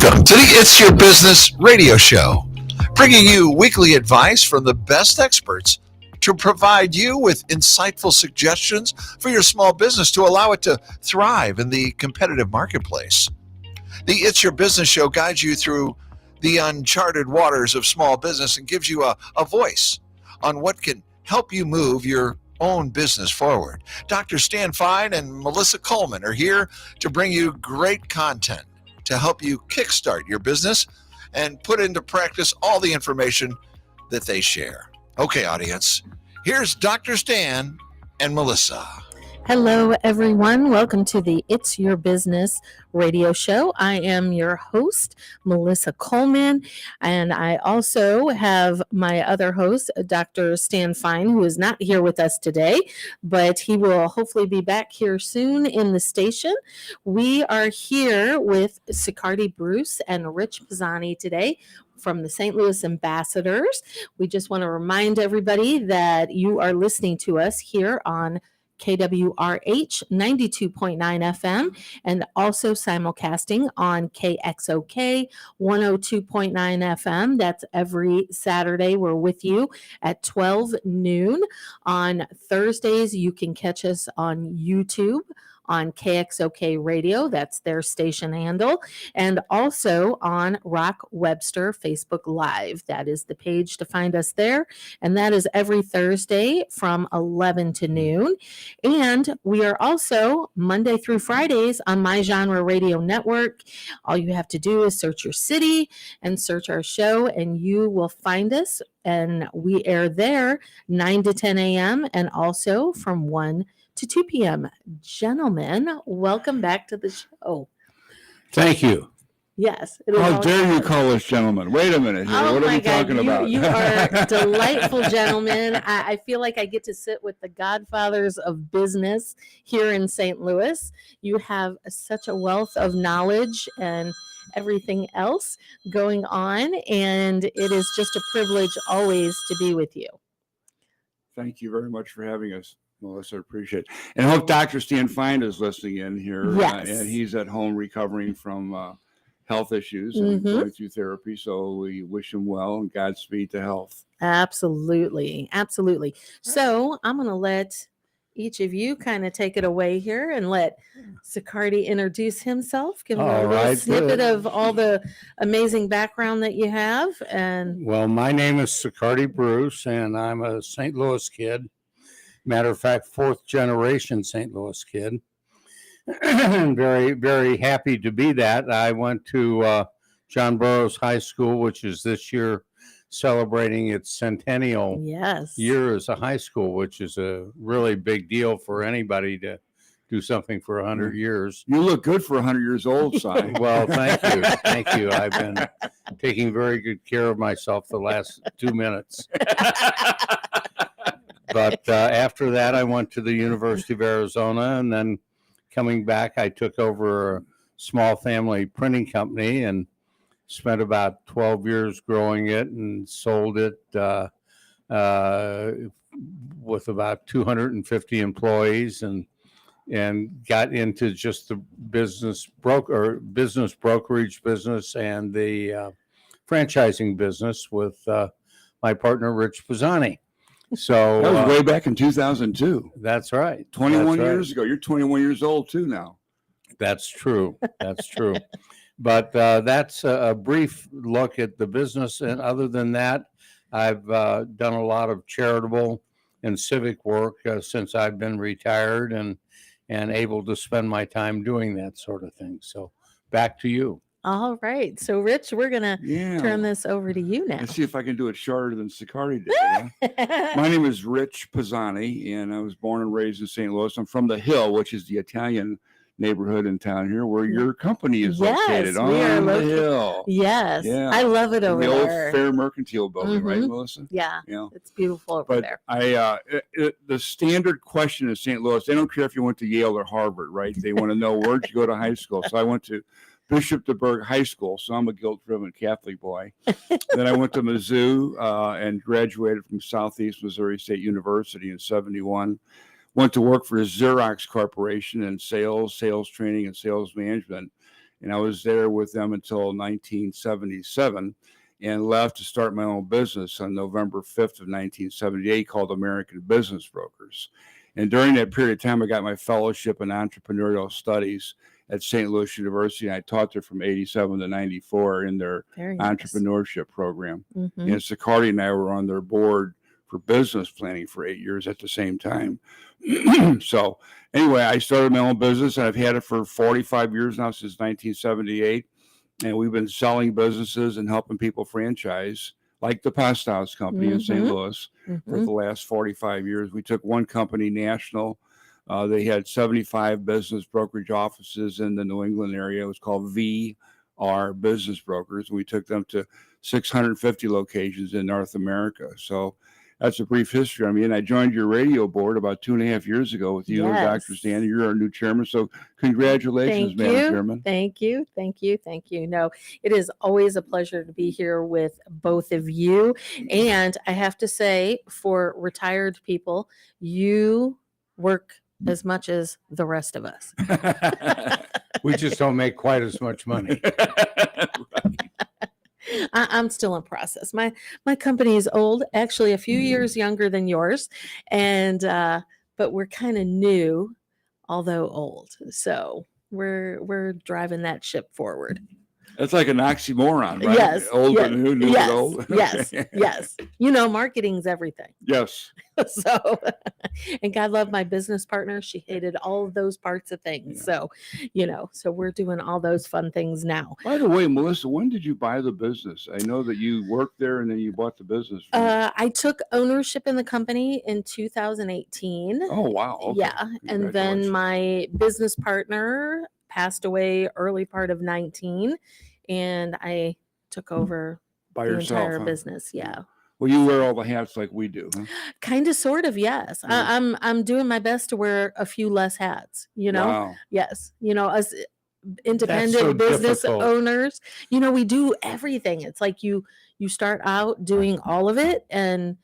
Welcome to the It's Your Business radio show, bringing you weekly advice from the best experts to provide you with insightful suggestions for your small business to allow it to thrive in the competitive marketplace. The It's Your Business show guides you through the uncharted waters of small business and gives you a voice on what can help you move your own business forward. Dr. Stan Fine and Melissa Coleman are here to bring you great content to help you kickstart your business and put into practice all the information that they share. Okay, audience, here's Dr. Stan and Melissa. Hello, everyone. Welcome to the It's Your Business radio show. I am your host, Melissa Coleman, and I also have my other host, Dr. Stan Fine, who is not here with us today, but he will hopefully be back here soon in the station. We are here with Sicardi Bruce and Rich Pisani today from the St. Louis Ambassadors. We just want to remind everybody that you are listening to us here on KWRH 92.9 FM and also simulcasting on KXOK 102.9 FM. That's every Saturday. We're with you at 12 noon. On Thursdays, you can catch us on YouTube on KXOK Radio, that's their station handle, and also on Rock Webster Facebook Live. That is the page to find us there, and that is every Thursday from 11 to noon. And we are also Monday through Fridays on My Genre Radio Network. All you have to do is search your city and search our show, and you will find us, and we air there 9 to 10 a.m. and also from 1 to 2 p.m. Gentlemen, welcome back to the show. Thank you. Yes. How dare you call us gentlemen? Wait a minute here. What are we talking about? You are delightful gentlemen. I feel like I get to sit with the godfathers of business here in St. Louis. You have such a wealth of knowledge and everything else going on, and it is just a privilege always to be with you. Thank you very much for having us, Melissa. Appreciate it. And I hope Dr. Stan Fine is listening in here. Yes. And he's at home recovering from health issues and going through therapy. So we wish him well and Godspeed to health. Absolutely. Absolutely. So I'm going to let each of you kind of take it away here and let Sicardi introduce himself. Give him a little snippet of all the amazing background that you have. And well, my name is Sicardi Bruce, and I'm a St. Louis kid. Matter of fact, fourth generation St. Louis kid. Very, very happy to be that. I went to John Burroughs High School, which is this year celebrating its centennial year as a high school, which is a really big deal for anybody to do something for 100 years. You look good for 100 years old, Si. Well, thank you. Thank you. I've been taking very good care of myself the last 2 minutes. But after that, I went to the University of Arizona, and then coming back, I took over a small family printing company and spent about 12 years growing it and sold it with about 250 employees and got into just the business brokerage business and the franchising business with my partner, Rich Pisani. So that was way back in 2002. That's right. 21 years ago. You're 21 years old too now. That's true. That's true. But that's a brief look at the business. And other than that, I've done a lot of charitable and civic work since I've been retired and able to spend my time doing that sort of thing. So back to you. All right. So, Rich, we're going to turn this over to you now. Let's see if I can do it shorter than Sicardi did. Yeah? My name is Rich Pisani, and I was born and raised in St. Louis. I'm from the Hill, which is the Italian neighborhood in town here where your company is located on the Hill. Yes. Yeah. I love it over there. The old Fair Mercantile building, right, Melissa? Yeah. It's beautiful over there. The standard question in St. Louis, they don't care if you went to Yale or Harvard, right? They want to know where'd you go to high school. So I went to Bishop DeBerg High School, so I'm a guilt-driven Catholic boy. Then I went to Mizzou and graduated from Southeast Missouri State University in '71. Went to work for Xerox Corporation in sales training, and sales management. And I was there with them until 1977 and left to start my own business on November 5th of 1978 called American Business Brokers. And during that period of time, I got my fellowship in entrepreneurial studies at St. Louis University. And I taught there from 87 to 94 in their Very nice. entrepreneurship program. Mhm. And Sicardi and I were on their board for business planning for 8 years at the same time. So anyway, I started my own business and I've had it for 45 years now, since 1978. And we've been selling businesses and helping people franchise, like the Pasta House Company in St. Mhm. Louis, for Mhm. the last 45 years. We took one company national. They had 75 business brokerage offices in the New England area. It was called VR Business Brokers. We took them to 650 locations in North America. So that's a brief history. I mean, I joined your radio board about 2.5 years ago with you and Dr. Yes. Stanley. You're our new chairman. So congratulations, Thank Madam you. Chairman. Thank you. Thank you. Thank you. No, it is always a pleasure to be here with both of you. And I have to say, for retired people, you work as much as the rest of us. We just don't make quite as much money. I'm still in process. My company is old, actually a few years younger than yours, and but we're kind of new, although old. So we're driving that ship forward. That's like an oxymoron, right? Yes. Old yes, and who knew yes, it old? yes. Yes. You know, marketing's everything. Yes. So, and God loved my business partner. She hated all of those parts of things. Yeah. So, so we're doing all those fun things now. By the way, Melissa, when did you buy the business? I know that you worked there and then you bought the business. I took ownership in the company in 2018. Oh, wow. Okay. Yeah. And then Congratulations. my business partner passed away early part of 19, and I took over By the yourself. entire Huh? business. Yeah. Well, you wear all the hats like we do. Huh? Kind of, sort of, yes. Yeah. I'm doing my best to wear a few less hats, Wow. Yes. As so independent business difficult. owners, we do everything. It's like you start out doing all of it, and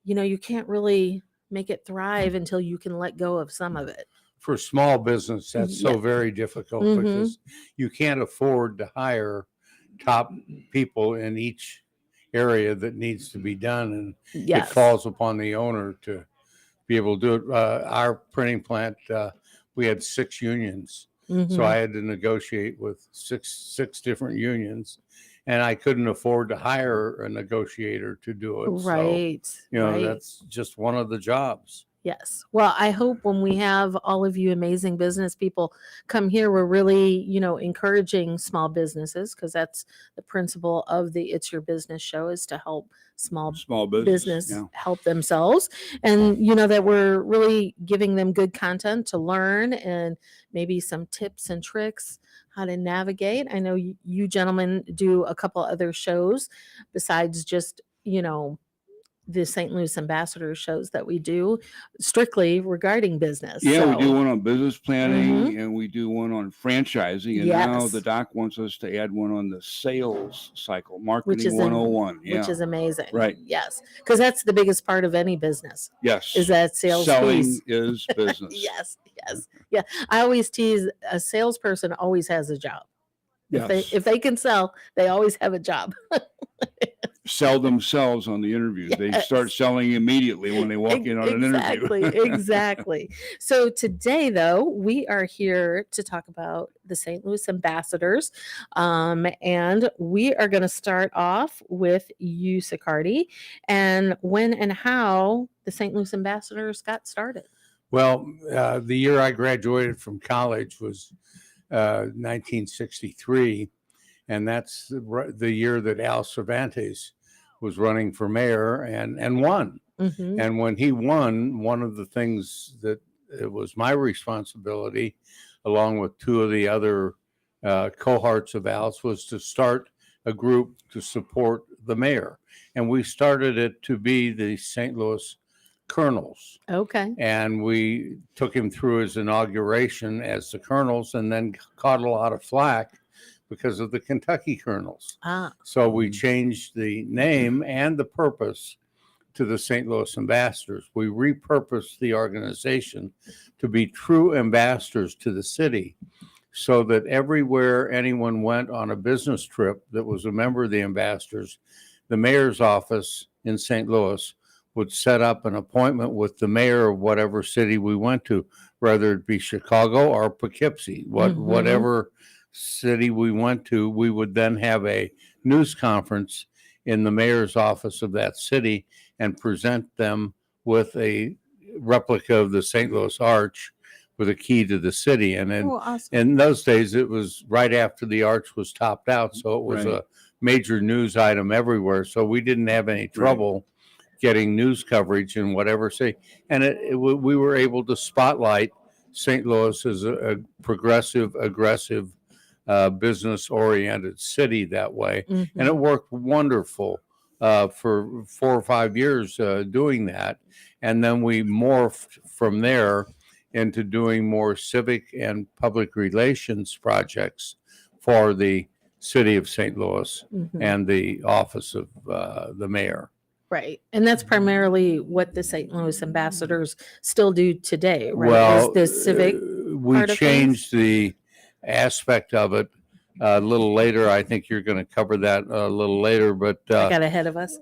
you can't really make it thrive until you can let go of some of it. For small business, that's so Yeah. very difficult Mhm. because you can't afford to hire top people in each area that needs to be done. And Yes. it falls upon the owner to be able to do it. Our printing plant, we had 6 unions. Mhm. So I had to negotiate with six different unions, and I couldn't afford to hire a negotiator to do it. So, Right. right. that's just one of the jobs. Yes. Well, I hope when we have all of you amazing business people come here, we're really, encouraging small businesses, because that's the principle of the It's Your Business show, is to help small business Yeah. help themselves. And, that we're really giving them good content to learn, and maybe some tips and tricks how to navigate. I know you gentlemen do a couple other shows besides just, the St. Louis Ambassador shows that we do strictly regarding business. Yeah, we So, do one on business planning Mhm. and we do one on franchising. And now Yes. the doc wants us to add one on the sales cycle, Which marketing is 101. Yeah. which is amazing. Right. Yes. Because that's the biggest part of any business, Yes. is that sales Selling piece. is business. Yes. Yes. Yeah. I always tease, a salesperson always has a job. Yes. If they can sell, they always have a job. Sell themselves on the interviews. They start Yes. selling immediately when they walk in on an Exactly, interview. exactly. So today, though, we are here to talk about the St. Louis Ambassadors, and we are going to start off with you, Sicardi, and when and how the St. Louis Ambassadors got started. Well, the year I graduated from college was 1963, and that's the year that Al Cervantes was running for mayor and won. Mhm. And when he won, one of the things that it was my responsibility, along with 2 of the other cohorts of Al's, was to start a group to support the mayor. And we started it to be the St. Louis Colonels. Okay. And we took him through his inauguration as the Colonels, and then caught a lot of flack because of the Kentucky Colonels. Ah. So we changed the name and the purpose to the St. Louis Ambassadors. We repurposed the organization to be true ambassadors to the city, so that everywhere anyone went on a business trip that was a member of the ambassadors, the mayor's office in St. Louis would set up an appointment with the mayor of whatever city we went to, whether it be Chicago or Poughkeepsie, whatever city we went to, we would then have a news conference in the mayor's office of that city and present them with a replica of the St. Louis Arch with a key to the city. And then awesome. in those days, it was right after the arch was topped out. So it was Right. a major news item everywhere. So we didn't have any trouble getting news coverage in whatever city. And we were able to spotlight St. Louis as a progressive, aggressive, business-oriented city that way. Mm-hmm. And it worked wonderful for 4 or 5 years doing that. And then we morphed from there into doing more civic and public relations projects for the city of St. Louis Mhm. and the office of the mayor. Right. And that's primarily what the St. Louis ambassadors still do today, right? Well, Is the civic we part of changed the aspect of it a little later. I think you're going to cover that a little later, but I got ahead of us.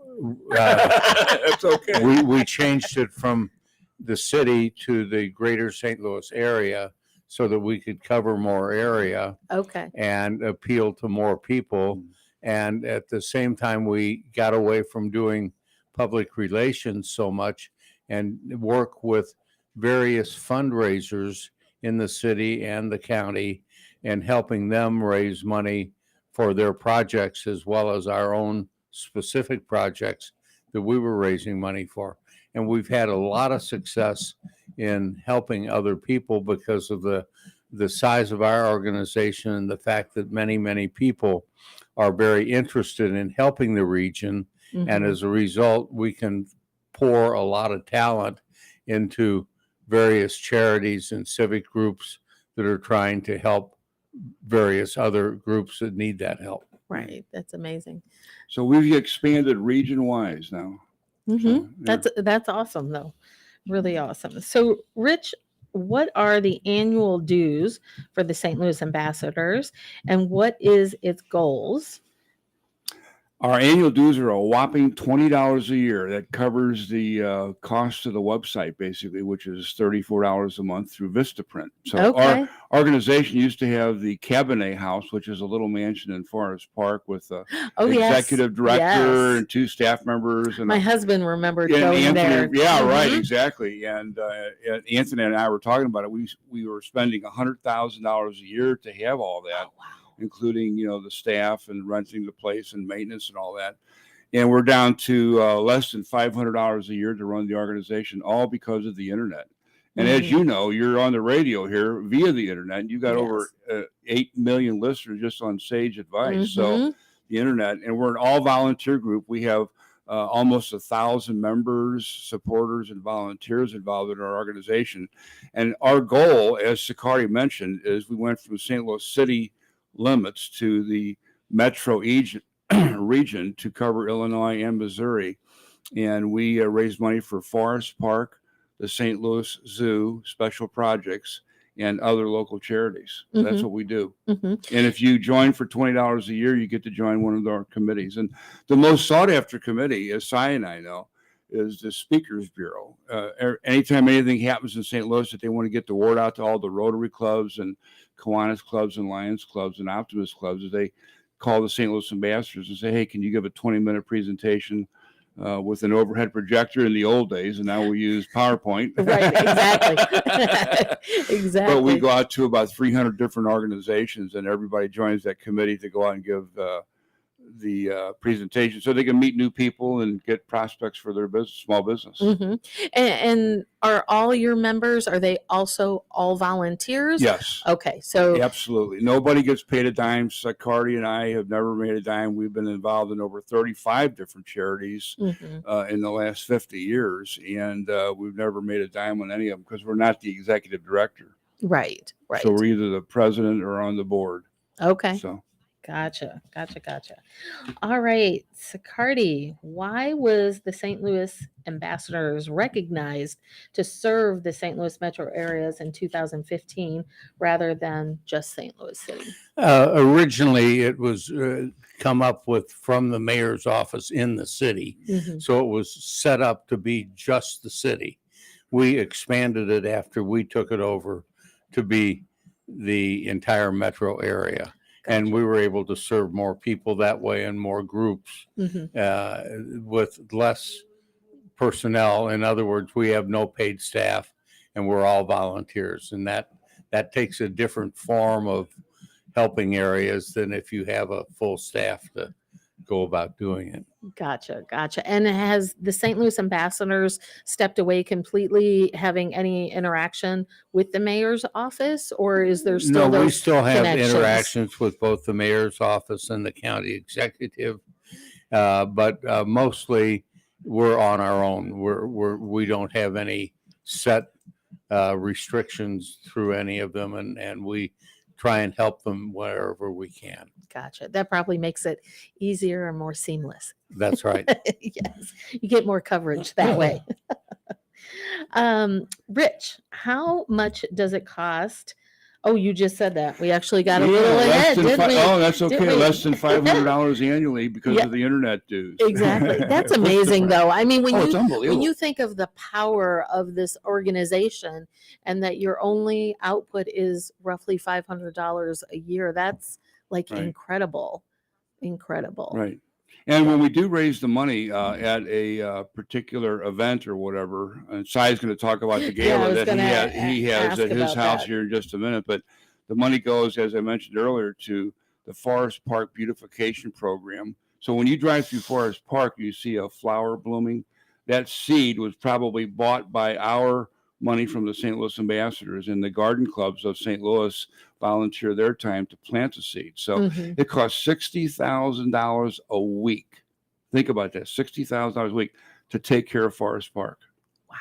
That's okay. we changed it from the city to the greater St. Louis area so that we could cover more area Okay. and appeal to more people. And at the same time, we got away from doing public relations so much and work with various fundraisers in the city and the county and helping them raise money for their projects as well as our own specific projects that we were raising money for. And we've had a lot of success in helping other people because of the size of our organization and the fact that many, many people are very interested in helping the region. And Mhm. as a result, we can pour a lot of talent into various charities and civic groups that are trying to help various other groups that need that help. Right. That's amazing. So we've expanded region-wise now. Hmm. So, yeah. That's awesome, though. Really awesome. So, Rich, what are the annual dues for the St. Louis Ambassadors, and what is its goals? Our annual dues are a whopping $20 a year. That covers the cost of the website, basically, which is $34 a month through Vistaprint. So Okay. our organization used to have the Cabinet House, which is a little mansion in Forest Park with a Oh, yes. executive director Yes. and 2 staff members. And My husband remembered and going there. yeah, right, Mhm. exactly. And Anthony and I were talking about it. We were spending $100,000 a year to have all that, Oh, wow. including the staff and renting the place and maintenance and all that. And we're down to less than $500 a year to run the organization, all because of the internet. And as Mhm. you know, you're on the radio here via the internet. You got over 8 million listeners just on Sage Advice. So Mhm. the internet, and we're an all volunteer group. We have almost 1,000 members, supporters, and volunteers involved in our organization. And our goal, as Sakari mentioned, is we went from St. Louis City limits to the metro region to cover Illinois and Missouri. And we raised money for Forest Park, the St. Louis Zoo, special projects, and other local charities. That's Mhm. what we do. Mhm. And if you join for $20 a year, you get to join one of our committees. And the most sought after committee, as Cy and I know, is the Speakers Bureau. Anytime anything happens in St. Louis that they want to get the word out to all the Rotary clubs and Kiwanis clubs and Lions clubs and Optimist clubs, they call the St. Louis ambassadors and say, hey, can you give a 20-minute presentation with an overhead projector in the old days? And now we use PowerPoint. Right. Exactly. Exactly. But we go out to about 300 different organizations, and everybody joins that committee to go out and give the presentation so they can meet new people and get prospects for their business, small business. Mhm. And are all your members, are they also all volunteers? Yes, Okay. So, absolutely. Nobody gets paid a dime. Cardi and I have never made a dime. We've been involved in over 35 different charities mhm. in the last 50 years, and we've never made a dime on any of them because we're not the executive director. Right. Right. So we're either the president or on the board. Okay. So Gotcha. All right, Sicardi, why was the St. Louis Ambassadors recognized to serve the St. Louis metro areas in 2015 rather than just St. Louis City? Originally, it was come up with from the mayor's office in the city. Mhm. So it was set up to be just the city. We expanded it after we took it over to be the entire metro area. And Gotcha. we were able to serve more people that way and more groups Mhm. with less personnel. In other words, we have no paid staff and we're all volunteers. And that takes a different form of helping areas than if you have a full staff to go about doing it. Gotcha. And has the St. Louis Ambassadors stepped away completely, having any interaction with the mayor's office, or is there still No, we those still have connections? interactions with both the mayor's office and the county executive, but mostly we're on our own. We don't have any set restrictions through any of them, and we try and help them wherever we can. Gotcha. That probably makes it easier and more seamless. That's right. Yes, you get more coverage that way. Rich, how much does it cost? Oh, you just said that. We actually got a little less ahead, than didn't we? Oh, that's Didn't okay. we? Less than $500 annually because Yeah. of the internet dues. Exactly. That's What's the amazing, price? though. I mean, when It's you unbelievable. think of the power of this organization and that your only output is roughly $500 a year, that's like Right. incredible. Right. And when we do raise the money at a particular event or whatever, and Sai's going to talk about the Yeah, I gala was that gonna he has ask at his about house that. here in just a minute, but the money goes, as I mentioned earlier, to the Forest Park Beautification Program. So when you drive through Forest Park, you see a flower blooming. That seed was probably bought by our money from the St. Louis Ambassadors, and the garden clubs of St. Louis volunteer their time to plant the seed. So Mhm. it costs $60,000 a week. Think about that, $60,000 a week to take care of Forest Park.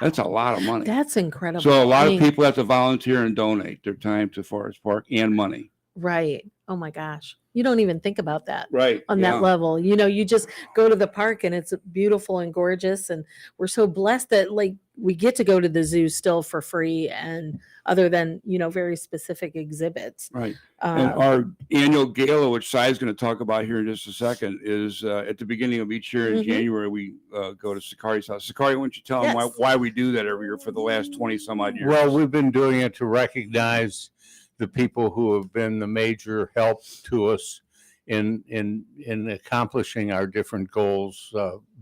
That's a Wow. lot of money. That's incredible. So a lot I of mean, people have to volunteer and donate their time to Forest Park and money. right. Oh my gosh. You don't even think about that Right. on that level. You know, you just go to the park and it's beautiful and gorgeous. And we're so blessed that like we get to go to the zoo still for free and other than, very specific exhibits. Right. And our annual gala, which Sai is going to talk about here in just a second, is at the beginning of each year in Mhm. January, we go to Sicardi's house. Sicari, why don't you tell them Yes. why we do that every year for the last 20 some odd years? Well, we've been doing it to recognize the people who have been the major help to us in accomplishing our different goals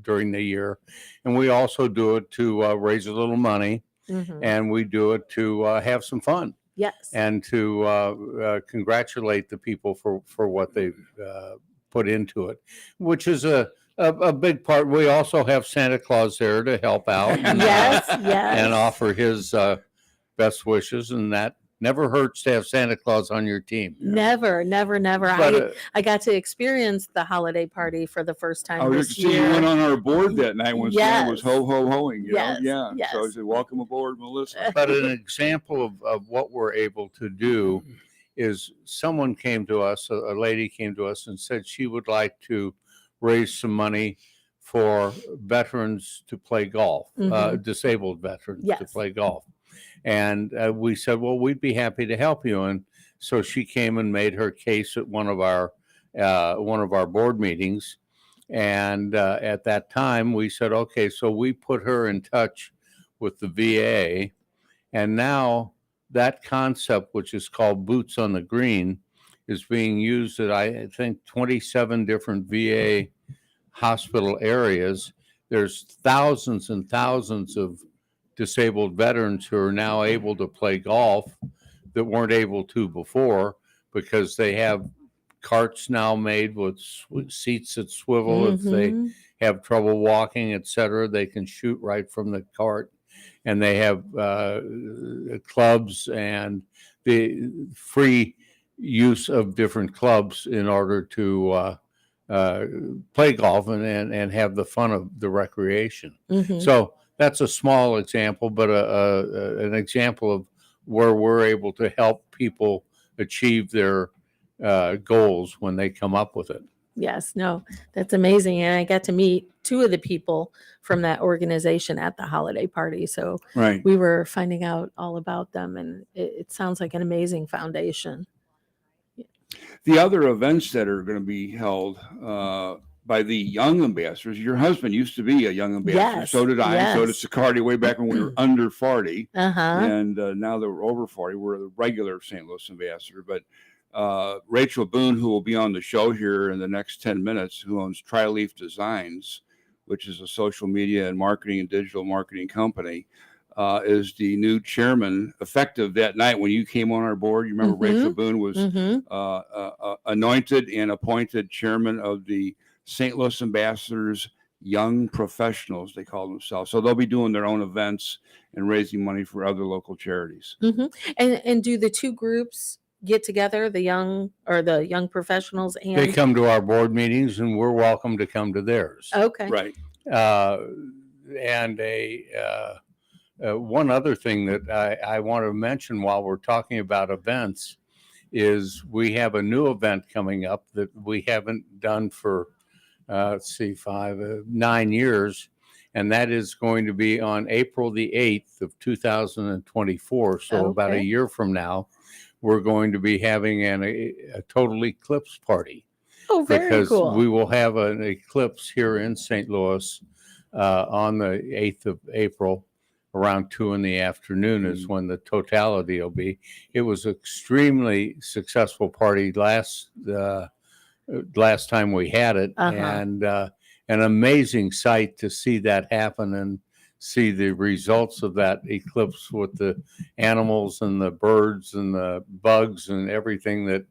during the year, and we also do it to raise a little money, Mhm. and we do it to have some fun Yes. and to congratulate the people for what they've put into it, which is a big part. We also have Santa Claus there to help out Yes. and offer his best wishes, and that never hurts to have Santa Claus on your team. Never. But, I got to experience the holiday party for the first time Oh, you this see, year. you went on our board that night when Santa was Yes. ho-hoing, Yes, Yeah. yes. So I said, welcome aboard, Melissa. but an example of what we're able to do is someone came to us, a lady came to us and said she would like to raise some money for veterans to play golf, Mhm. disabled veterans to Yes. play golf. And we said, well, we'd be happy to help you. And so she came and made her case at one of our board meetings. And at that time, we said, okay, so we put her in touch with the VA. And now that concept, which is called Boots on the Green, is being used at, I think, 27 different VA hospital areas. There's thousands and thousands of disabled veterans who are now able to play golf that weren't able to before because they have carts now made with seats that swivel. If they Mhm. have trouble walking, etc., they can shoot right from the cart. And they have clubs and the free use of different clubs in order to play golf and have the fun of the recreation. Mhm. So that's a small example, but an example of where we're able to help people achieve their goals when they come up with it. Yes, no, that's amazing. And I got to meet two of the people from that organization at the holiday party. So Right. we were finding out all about them, and it sounds like an amazing foundation. The other events that are going to be held by the young ambassadors. Your husband used to be a young ambassador. Yes, So did I. So did yes. Sicardi way back when we were under 40. Uh-huh. And now that we're over 40, we're the regular St. Louis ambassador. But Rachel Boone, who will be on the show here in the next 10 minutes, who owns Tri-Leaf Designs, which is a social media and marketing and digital marketing company, is the new chairman, effective that night when you came on our board. You remember Rachel Boone was anointed and appointed chairman of the St. Louis Ambassadors Young Professionals, they call themselves. So they'll be doing their own events and raising money for other local charities. And do the two groups get together, the young professionals and They come to our board meetings, and we're welcome to come to theirs. Okay. Right. And one other thing that I want to mention while we're talking about events is we have a new event coming up that we haven't done for, 9 years. And that is going to be on April the 8th of 2024. So about a Okay. year from now, we're going to be having a total eclipse party. Oh, very Because cool. we will have an eclipse here in St. Louis on the 8th of April around 2 in the afternoon is when the totality will be. It was extremely successful party last time we had it, and an amazing sight to see that happen and see the results of that eclipse with the animals and the birds and the bugs and everything that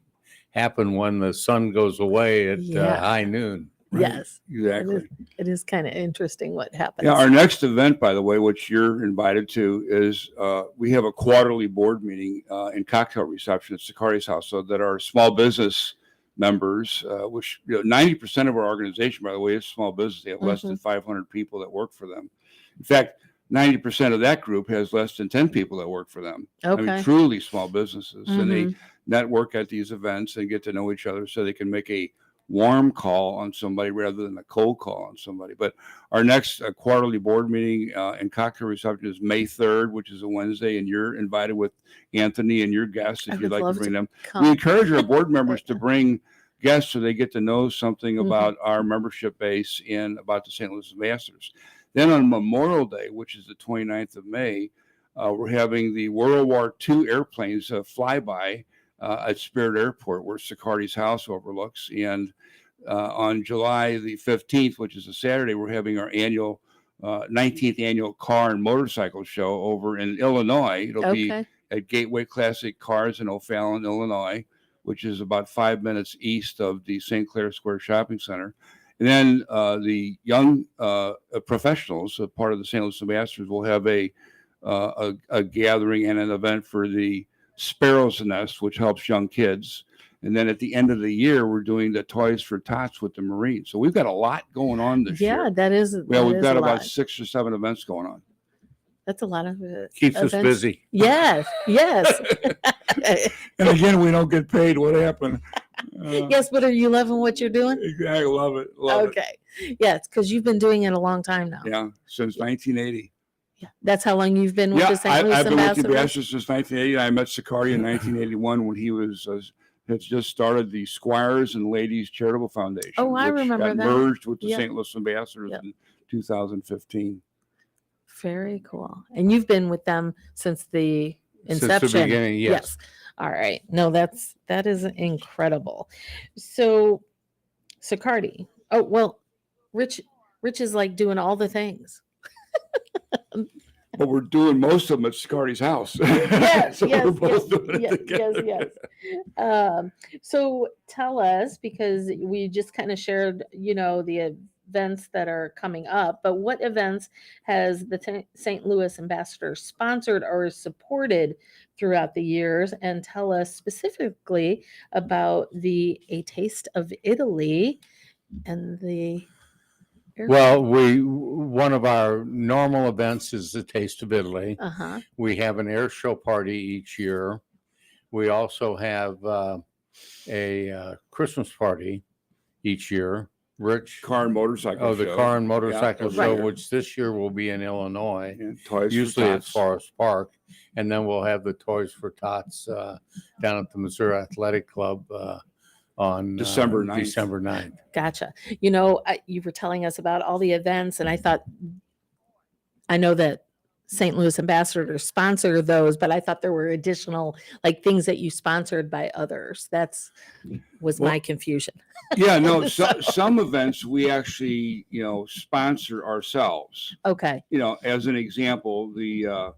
happened when the sun goes away at high noon. Right. Yes. Exactly. It is kind of interesting what happens. Yeah, our next event, by the way, which you're invited to, is we have a quarterly board meeting and cocktail reception at Sicardi's house, so that our small business members, which 90% of our organization, by the way, is small business. They have less than 500 people that work for them. In fact, 90% of that group has less than 10 people that work for them. Okay. I mean, truly small businesses, and they network at these events and get to know each other, so they can make a warm call on somebody rather than a cold call on somebody. But our next quarterly board meeting and cocktail reception is May 3rd, which is a Wednesday, and you're invited with Anthony and your guests if you'd like to bring them. come. We encourage our board members to bring guests so they get to know something about our membership base and about the St. Louis Ambassadors. Then on Memorial Day, which is the 29th of May, we're having the World War II airplanes flyby at Spirit Airport, where Sicardi's house overlooks. And on July the 15th, which is a Saturday, we're having our annual 19th annual car and motorcycle show over in Illinois. It'll be at Gateway Classic Cars in O'Fallon, Illinois, which is about 5 minutes east of the St. Clair Square Shopping Center. And then the young professionals, part of the St. Louis Ambassadors, will have a gathering and an event for the Sparrow's Nest, which helps young kids. And then at the end of the year, we're doing the Toys for Tots with the Marines. So we've got a lot going on this year. Yeah, that is. Well, we've got a about lot. 6 or 7 events going on. That's a lot of Keeps us events. busy. Yes, yes. And again, we don't get paid. What happened? Yes, but are you loving what you're doing? I love it. Love it. Okay. Yes, because you've been doing it a long time now. Yeah, since 1980. Yeah. That's how long you've been with Yeah, the St. Louis I've been with the Ambassadors? Ambassadors since 1980. I met Sicardi in 1981 when he was had just started the Squires and Ladies Charitable Foundation. Oh, I which remember got that. merged with the Yeah. St. Louis Ambassadors Yep. in 2015. Very cool. And you've been with them since the inception. Since the beginning, yes. All right. No, that is incredible. So Sicardi. Oh, well, Rich is like doing all the things. But we're doing most of them at Sicardi's house. Yes, So yes, we're both yes, doing it yes, together. yes. So tell us, because we just kind of shared, the events that are coming up, but what events has the St. Louis Ambassador sponsored or supported throughout the years? And tell us specifically about the A Taste of Italy and the Well, one of our normal events is the Taste of Italy. Uh-huh. We have an air show party each year. We also have a Christmas party each year. Rich, Car and motorcycle the show. car and motorcycle Yeah, show, right. which this year will be in Illinois. And Toys Usually for at Tots. Forest Park, and then we'll have the Toys for Tots down at the Missouri Athletic Club on December 9th. December 9th. Gotcha. You were telling us about all the events, and I know that St. Louis Ambassadors sponsor those, but I thought there were additional like things that you sponsored by others. Was my confusion. Yeah, no, some events we actually, sponsor ourselves. Okay. As an example, the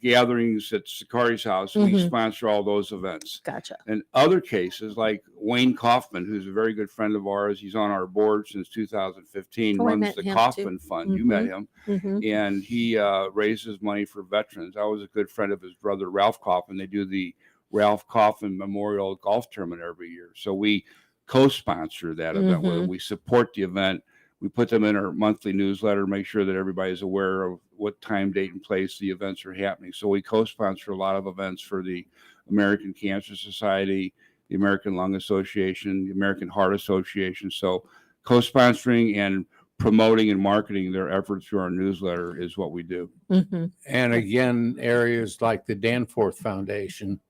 gatherings at Sakari's house, we Mhm. sponsor all those events. Gotcha. In other cases, like Wayne Kaufman, who's a very good friend of ours, he's on our board since 2015, Oh, I runs met the him, Kaufman Fund. You met him. Hmm. And he raises money for veterans. I was a good friend of his brother, Ralph Kaufman. They do the Ralph Kaufman Memorial Golf Tournament every year. So we co-sponsor that event. Mhm. We support the event. We put them in our monthly newsletter, make sure that everybody's aware of what time, date, and place the events are happening. So we co-sponsor a lot of events for the American Cancer Society, the American Lung Association, the American Heart Association. So co-sponsoring and promoting and marketing their efforts through our newsletter is what we do. Hmm. And again, areas like the Danforth Foundation,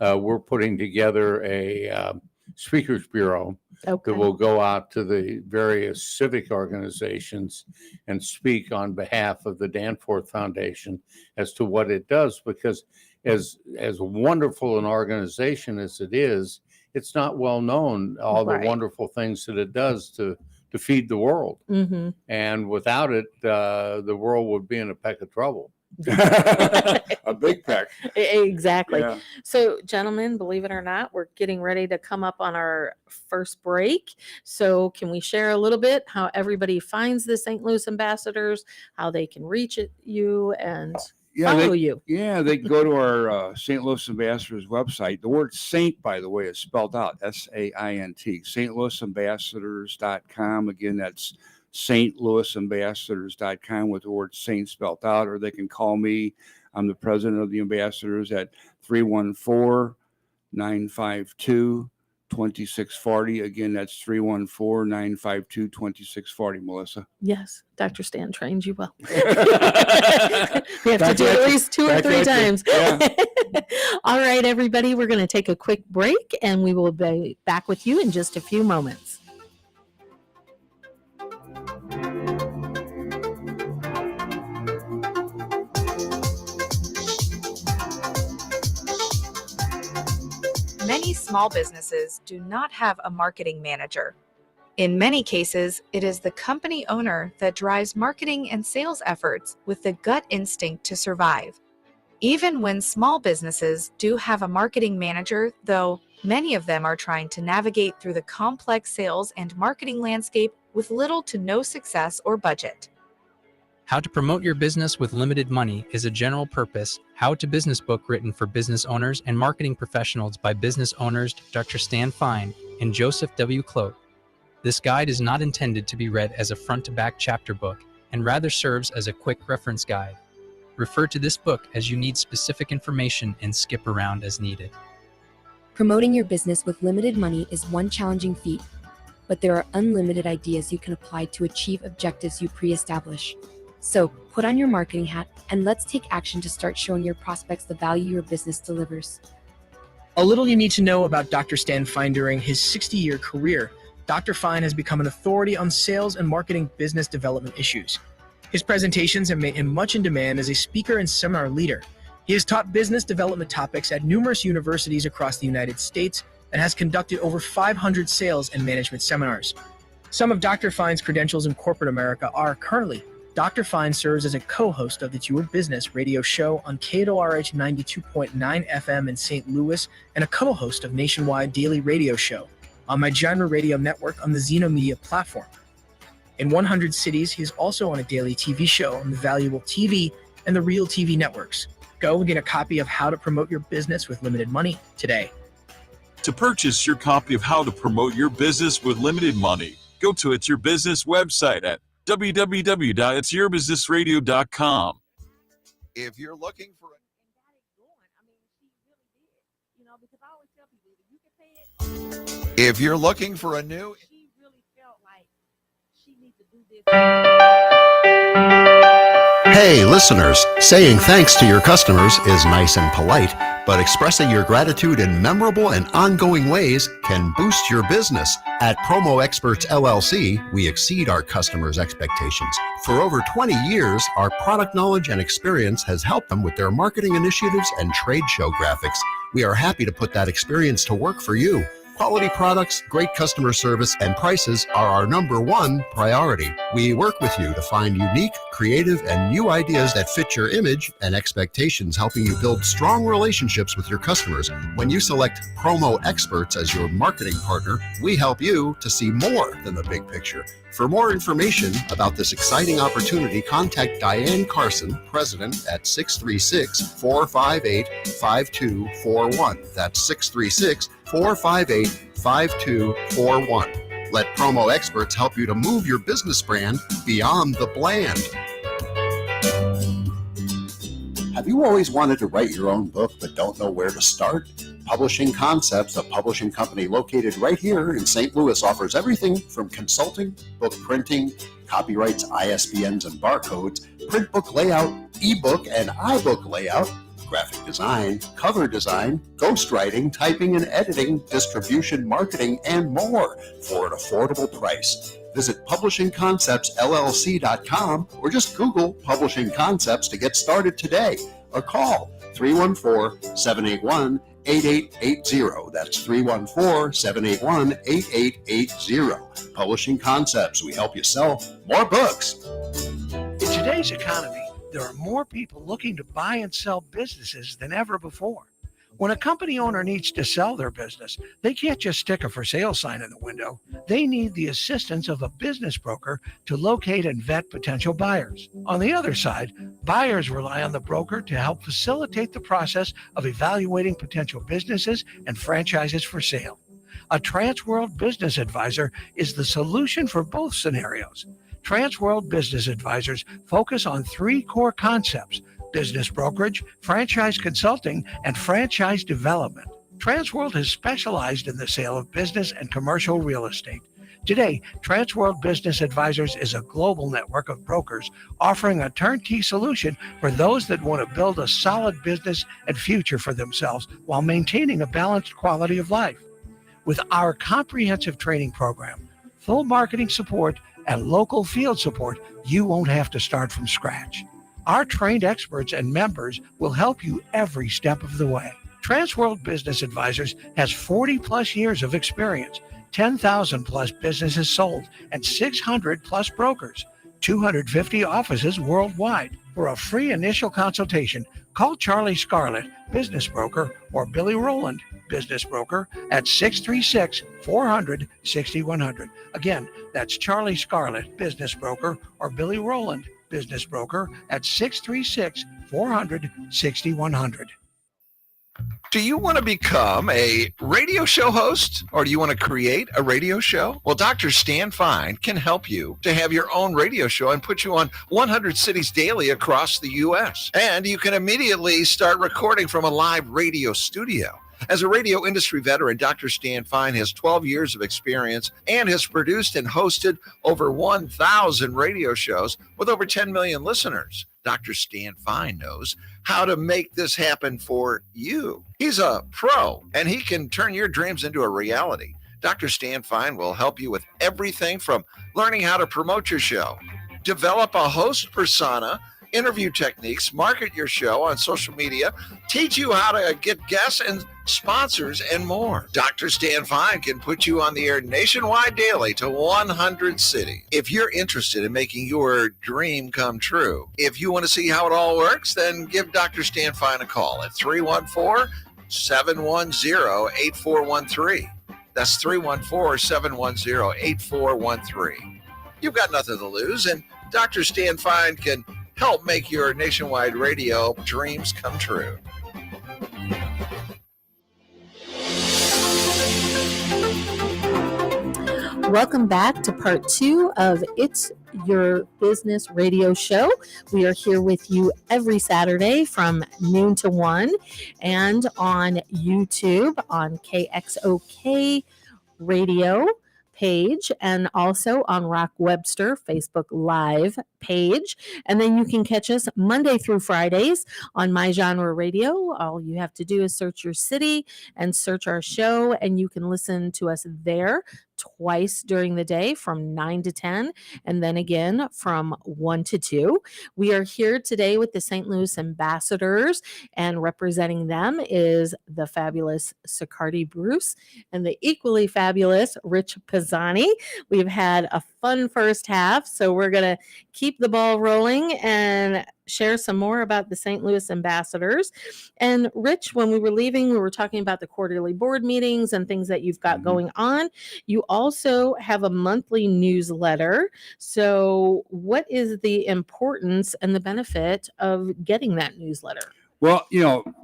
we're putting together a speakers bureau Okay. that will go out to the various civic organizations and speak on behalf of the Danforth Foundation as to what it does. Because as wonderful an organization as it is, it's not well known all Right. the wonderful things that it does to feed the world. Hmm. And without it, the world would be in a peck of trouble. A big peck. Exactly. Yeah. So, gentlemen, believe it or not, we're getting ready to come up on our first break. So, can we share a little bit how everybody finds the St. Louis Ambassadors, how they can reach you and follow you? They can go to our St. Louis Ambassadors website. The word Saint, by the way, is spelled out SAINT, stlouisambassadors.com. Again, that's stlouisambassadors.com with the word Saint spelled out, or they can call me. I'm the president of the ambassadors at 314-952-2640. Again, that's 314-952-2640, Melissa. Yes, Dr. Stan trained you well. We have to do it at least 2 or 3 times. Yeah. All right, everybody, we're going to take a quick break and we will be back with you in just a few moments. Many small businesses do not have a marketing manager. In many cases, it is the company owner that drives marketing and sales efforts with the gut instinct to survive. Even when small businesses do have a marketing manager, though, many of them are trying to navigate through the complex sales and marketing landscape with little to no success or budget. How to Promote Your Business with Limited Money is a general purpose, how-to-business book written for business owners and marketing professionals by business owners Dr. Stan Fine and Joseph W. Clote. This guide is not intended to be read as a front-to-back chapter book and rather serves as a quick reference guide. Refer to this book as you need specific information and skip around as needed. Promoting your business with limited money is one challenging feat, but there are unlimited ideas you can apply to achieve objectives you pre-establish. So, put on your marketing hat and let's take action to start showing your prospects the value your business delivers. A little you need to know about Dr. Stan Fine. During his 60-year career, Dr. Fine has become an authority on sales and marketing business development issues. His presentations have made him much in demand as a speaker and seminar leader. He has taught business development topics at numerous universities across the United States and has conducted over 500 sales and management seminars. Some of Dr. Fine's credentials in corporate America are currently Dr. Fine serves as a co-host of the It's Your Business radio show on KRH 92.9 FM in St. Louis and a co-host of Nationwide Daily Radio Show on My Genre Radio Network on the Xeno Media platform. In 100 cities, he is also on a daily TV show on the Valuable TV and the Real TV networks. Go and get a copy of How to Promote Your Business with Limited Money today. To purchase your copy of How to Promote Your Business with Limited Money, go to It's Your Business website at www.itsyourbusinessradio.com. If you're looking for And got it going. I mean, she really did. Because I always tell people, you can pay If you're looking for a new... She really felt like she needs to do this. Hey, listeners, saying thanks to your customers is nice and polite, but expressing your gratitude in memorable and ongoing ways can boost your business. At Promo Experts LLC, we exceed our customers' expectations. For over 20 years, our product knowledge and experience has helped them with their marketing initiatives and trade show graphics. We are happy to put that experience to work for you. Quality products, great customer service, and prices are our number one priority. We work with you to find unique, creative, and new ideas that fit your image and expectations, helping you build strong relationships with your customers. When you select Promo Experts as your marketing partner, we help you to see more than the big picture. For more information about this exciting opportunity, contact Diane Carson, President, at 636-458-5241. That's 636-458-5241. Let Promo Experts help you to move your business brand beyond the bland. Have you always wanted to write your own book but don't know where to start? Publishing Concepts, a publishing company located right here in St. Louis, offers everything from consulting, book printing, copyrights, ISBNs and barcodes, print book layout, ebook and iBook layout, graphic design, cover design, ghostwriting, typing and editing, distribution, marketing, and more for an affordable price. Visit publishingconceptsllc.com or just Google Publishing Concepts to get started today, or call 314-781-8880. That's 314-781-8880. Publishing Concepts. We help you sell more books. In today's economy, there are more people looking to buy and sell businesses than ever before. When a company owner needs to sell their business, they can't just stick a for sale sign in the window. They need the assistance of a business broker to locate and vet potential buyers. On the other side, buyers rely on the broker to help facilitate the process of evaluating potential businesses and franchises for sale. A Transworld Business Advisor is the solution for both scenarios. Transworld Business Advisors focus on three core concepts: business brokerage, franchise consulting, and franchise development. Transworld has specialized in the sale of business and commercial real estate. Today, Transworld Business Advisors is a global network of brokers offering a turnkey solution for those that want to build a solid business and future for themselves while maintaining a balanced quality of life. With our comprehensive training program, full marketing support, and local field support, you won't have to start from scratch. Our trained experts and members will help you every step of the way. Transworld Business Advisors has 40 plus years of experience, 10,000 plus businesses sold, and 600 plus brokers, 250 offices worldwide. For a free initial consultation, call Charlie Scarlett, business broker, or Billy Rowland, business broker, at 636-400-6100. Again, that's Charlie Scarlett, business broker, or Billy Rowland, business broker, at 636-400-6100. Do you want to become a radio show host, or do you want to create a radio show? Well, Dr. Stan Fine can help you to have your own radio show and put you on 100 cities daily across the U.S. And you can immediately start recording from a live radio studio. As a radio industry veteran, Dr. Stan Fine has 12 years of experience and has produced and hosted over 1,000 radio shows with over 10 million listeners. Dr. Stan Fine knows how to make this happen for you. He's a pro, and he can turn your dreams into a reality. Dr. Stan Fine will help you with everything from learning how to promote your show, develop a host persona, interview techniques, market your show on social media, teach you how to get guests and sponsors, and more. Dr. Stan Fine can put you on the air nationwide daily to 100 cities. If you're interested in making your dream come true, if you want to see how it all works, then give Dr. Stan Fine a call at 314-710-8413. That's 314-710-8413. You've got nothing to lose, and Dr. Stan Fine can help make your nationwide radio dreams come true. Welcome back to part 2 of It's Your Business radio show. We are here with you every Saturday from noon to 1 and on YouTube on KXOK radio page and also on Rock Webster Facebook Live page. And then you can catch us Monday through Fridays on My Genre Radio. All you have to do is search your city and search our show, and you can listen to us there twice during the day from 9 to 10 and then again from 1 to 2. We are here today with the St. Louis Ambassadors, and representing them is the fabulous Sicardi Bruce and the equally fabulous Rich Pisani. We've had a fun first half, so we're going to keep the ball rolling and share some more about the St. Louis Ambassadors. And Rich, when we were leaving, we were talking about the quarterly board meetings and things that you've got going on. You also have a monthly newsletter. So what is the importance and the benefit of getting that newsletter? Well,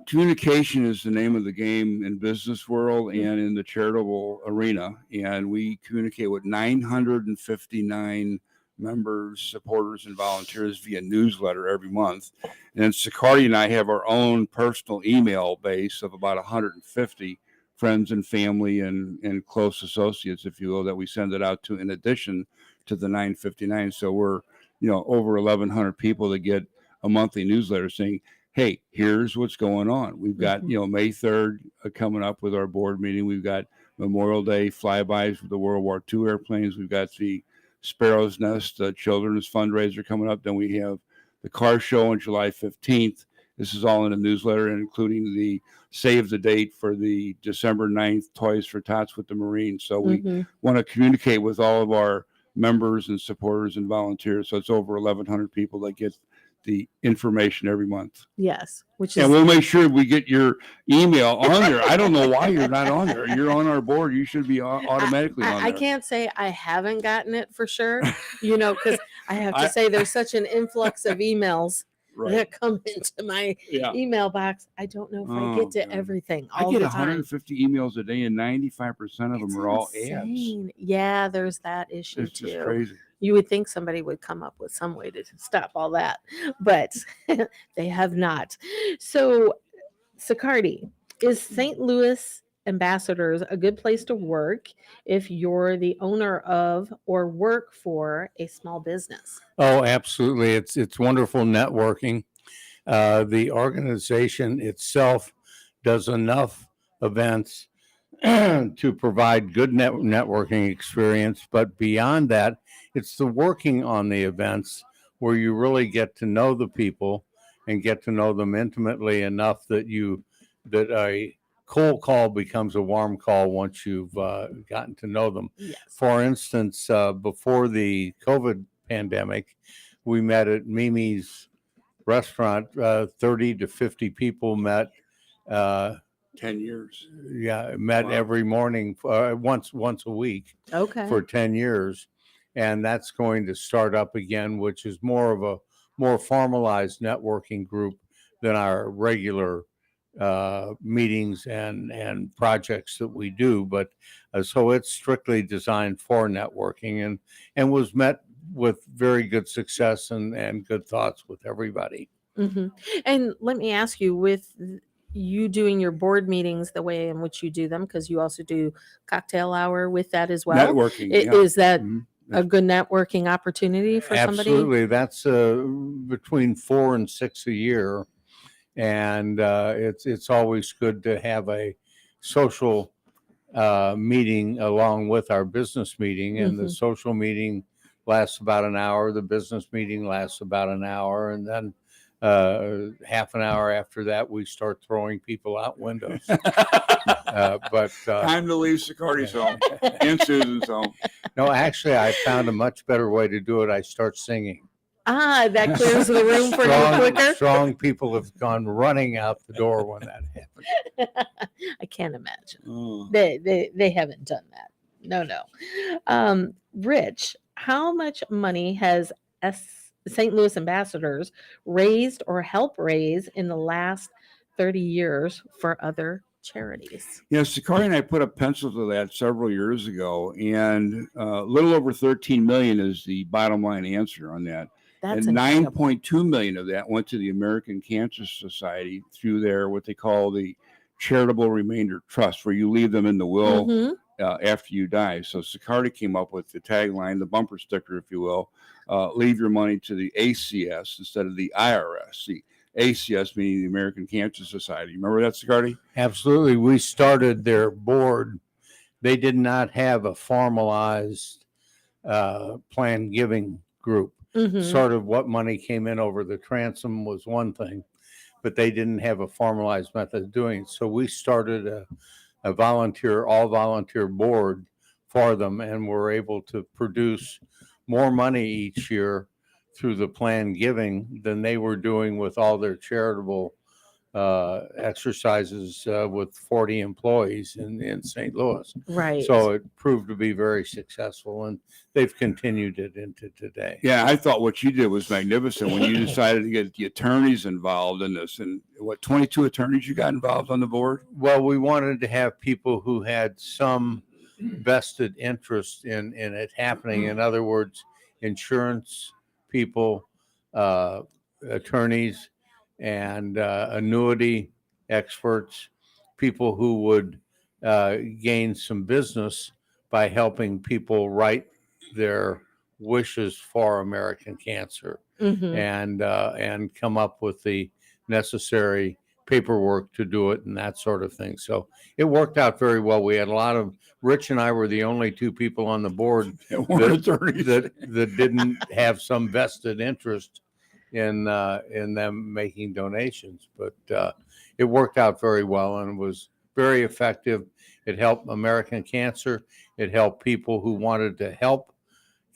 communication is the name of the game in business world and in the charitable arena. And we communicate with 959 members, supporters, and volunteers via newsletter every month. And Sicardi and I have our own personal email base of about 150 friends and family and close associates, if you will, that we send it out to in addition to the 959. So we're, over 1,100 people that get a monthly newsletter saying, hey, here's what's going on. We've got, May 3rd coming up with our board meeting. We've got Memorial Day flybys with the World War II airplanes. We've got the Sparrow's Nest children's fundraiser coming up. Then we have the car show on July 15th. This is all in a newsletter, including the save the date for the December 9th Toys for Tots with the Marines. So we want to communicate with all of our members and supporters and volunteers. So it's over 1,100 people that get the information every month. Yes, which is, and we'll make sure we get your email on there. I don't know why you're not on there. You're on our board. You should be automatically on there. I can't say I haven't gotten it for sure, because I have to say there's such an influx of emails that come into my email box. I don't know if I get to everything all I get the time. 150 emails a day, and 95% of them are all ads. Yeah, there's that issue It's too. just crazy. You would think somebody would come up with some way to stop all that, but they have not. So, Sicardi, is St. Louis Ambassadors a good place to work if you're the owner of or work for a small business? Oh, absolutely. It's wonderful networking. The organization itself does enough events to provide good networking experience. But beyond that, it's the working on the events where you really get to know the people and get to know them intimately enough that a cold call becomes a warm call once you've gotten to know them. Yes. For instance, before the COVID pandemic, we met at Mimi's restaurant. 30 to 50 people met. 10 years. Yeah, met every morning, once a week. Okay. For 10 years. And that's going to start up again, which is more of a more formalized networking group than our regular meetings and projects that we do. But so it's strictly designed for networking and was met with very good success and good thoughts with everybody. Mm-hmm. And let me ask you, with you doing your board meetings the way in which you do them, because you also do cocktail hour with that as well. Networking. Is that a good networking opportunity for somebody? Absolutely. That's between 4 and 6 a year. And it's always good to have a social meeting along with our business meeting. And the social meeting lasts about an hour. The business meeting lasts about an hour. And then half an hour after that, we start throwing people out windows. But time to leave Sicardi's home and Susan's home. No, actually, I found a much better way to do it. I start singing. That clears the room for you quicker. Strong people have gone running out the door when that happened. I can't imagine. They haven't done that. No. Rich, how much money has St. Louis Ambassadors raised or helped raise in the last 30 years for other charities. Yeah, Sakari and I put a pencil to that several years ago, and a little over 13 million is the bottom line answer on that. That's And incredible. 9.2 million of that went to the American Cancer Society through their what they call the charitable remainder trust, where you leave them in the will Mhm. after you die. So Sakari came up with the tagline, the bumper sticker, if you will, leave your money to the ACS instead of the IRS. The ACS meaning the American Cancer Society. Remember that, Sakari? Absolutely. We started their board. They did not have a formalized planned giving group. Mhm. Sort of what money came in over the transom was one thing, but they didn't have a formalized method of doing it. So we started a all volunteer board for them, and were able to produce more money each year through the planned giving than they were doing with all their charitable exercises with 40 employees in St. Louis. Right. So it proved to be very successful, and they've continued it into today. Yeah, I thought what you did was magnificent when you decided to get the attorneys involved in this. And what, 22 attorneys you got involved on the board? Well, we wanted to have people who had some vested interest in it happening. In other words, insurance people, attorneys, and annuity experts, people who would gain some business by helping people write their wishes for American Cancer, Mhm. and come up with the necessary paperwork to do it and that sort of thing. So it worked out very well. We had a lot of Rich and I were the only two people on the board that didn't have some vested interest in them making donations, but it worked out very well and was very effective. It helped American Cancer. It helped people who wanted to help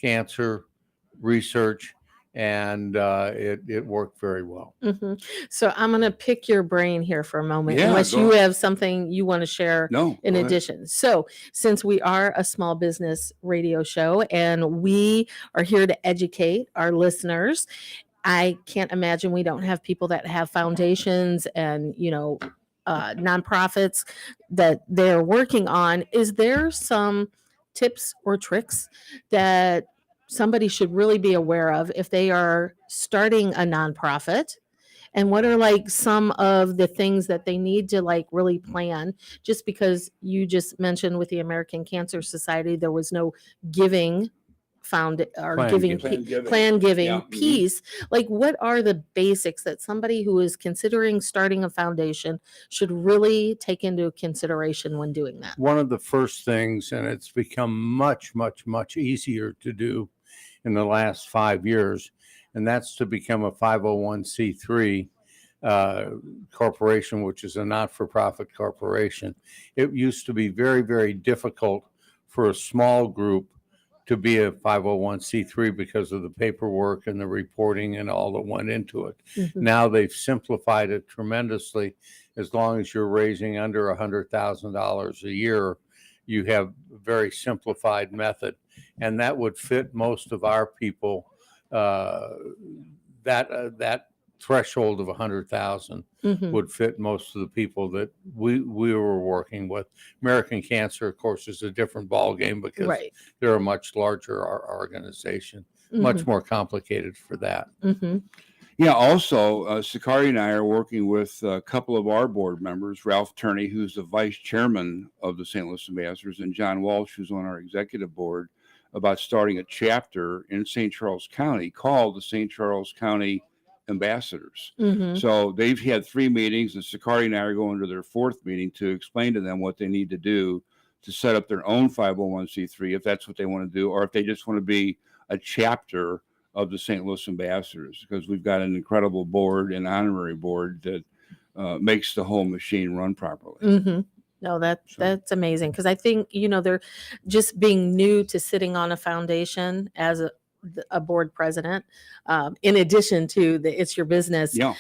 cancer research, and it worked very well. Mhm. So I'm going to pick your brain here for a moment, Yeah, unless go you ahead. have something you want to share No. in go ahead. addition. So, since we are a small business radio show and we are here to educate our listeners, I can't imagine we don't have people that have foundations and, nonprofits that they're working on. Is there some tips or tricks that somebody should really be aware of if they are starting a nonprofit? And what are like some of the things that they need to like really plan? Just because you just mentioned with the American Cancer Society, there was no giving found or Plan giving giving. plan giving Yeah. Mhm. piece. Like, what are the basics that somebody who is considering starting a foundation should really take into consideration when doing that? One of the first things, and it's become much, much, much easier to do in the last 5 years, and that's to become a 501c3 corporation, which is a not-for-profit corporation. It used to be very, very difficult for a small group to be a 501c3 because of the paperwork and the reporting and all that went into it. Mhm. Now they've simplified it tremendously. As long as you're raising under $100,000 a year, you have a very simplified method, and that would fit most of our people. That threshold of 100,000 Mhm. would fit most of the people that we were working with. American Cancer, of course, is a different ballgame because Right. they're a much larger organization, much Mhm. more complicated for that. Mhm. Yeah, also, Sakari and I are working with a couple of our board members, Ralph Turney, who's the vice chairman of the St. Louis Ambassadors, and John Walsh, who's on our executive board, about starting a chapter in St. Charles County called the St. Charles County Ambassadors. Mhm. So they've had 3 meetings, and Sakari and I are going to their 4th meeting to explain to them what they need to do to set up their own 501c3, if that's what they want to do, or if they just want to be a chapter of the St. Louis Ambassadors, because we've got an incredible board and honorary board that makes the whole machine run properly. Mhm. No, that's amazing, because I think, they're just being new to sitting on a foundation as a board president, in addition to the It's Your Business Yeah.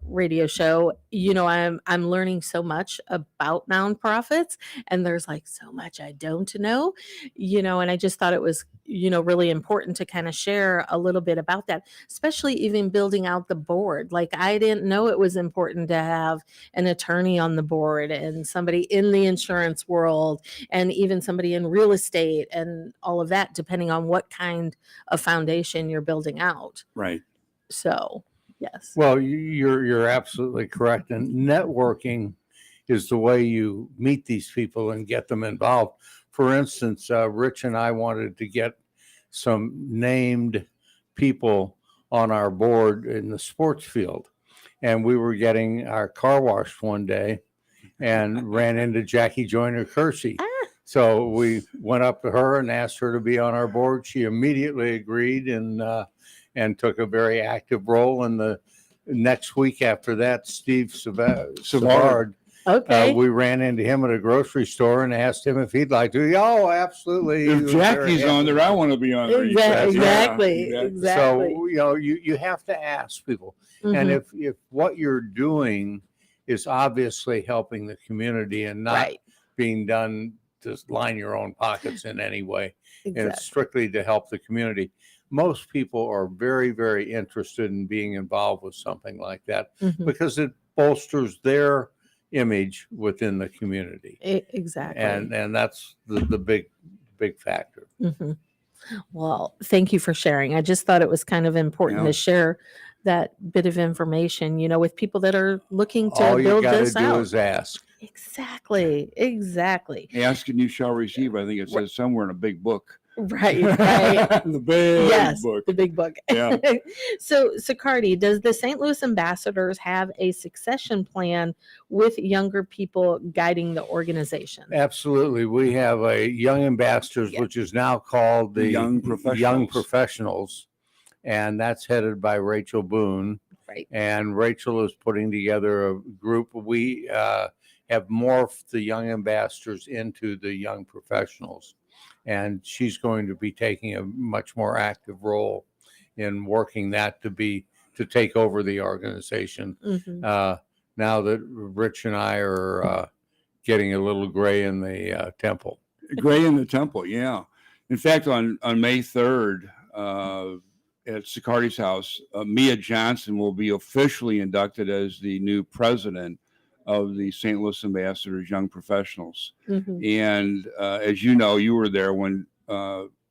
Radio show. I'm learning so much about nonprofits, and there's like so much I don't know, and I just thought it was really important to kind of share a little bit about that, especially even building out the board. Like, I didn't know it was important to have an attorney on the board and somebody in the insurance world and even somebody in real estate and all of that, depending on what kind of foundation you're building out. Right. So, yes. Well, you're absolutely correct. And networking is the way you meet these people and get them involved. For instance, Rich and I wanted to get some named people on our board in the sports field. And we were getting our car washed one day and ran into Jackie Joyner Kersey. So we went up to her and asked her to be on our board. She immediately agreed and took a very active role. And the next week after that, Steve Savard, Okay. we ran into him at a grocery store and asked him if he'd like to. Oh, absolutely. He If was very Jackie's on happy. there, I want to be on there. he says. Exactly. Yeah, Exactly. So, you have to ask people. And Mhm. if what you're doing is obviously helping the community and not Right. being done to line your own pockets in any way, and it's Exactly. strictly to help the community, most people are very, very interested in being involved with something like that Mhm. because it bolsters their image within the community. Exactly. And that's the big factor. Mhm. Well, thank you for sharing. I just thought it was kind of important Yeah. to share that bit of information, with people that are looking to All you build got to this do out. is ask. Exactly. Exactly. Ask and you shall receive. I think it says somewhere in a big book. Right. Right. The big Yes, book. the big book. Yeah. So, Cardi, does the St. Louis Ambassadors have a succession plan with younger people guiding the organization? Absolutely. We have a Young Ambassadors, which is now called the Young Young Professionals. Professionals, and that's headed by Rachel Boone. Right. And Rachel is putting together a group. We have morphed the Young Ambassadors into the Young Professionals, and she's going to be taking a much more active role in working that to take over the organization. Mhm. Now that Rich and I are getting a little gray in the temple. Gray in the Temple, yeah. In fact, on May 3rd, at Sicardi's house, Mia Johnson will be officially inducted as the new president of the St. Louis Ambassadors Young Professionals. Mhm. And as you know, you were there when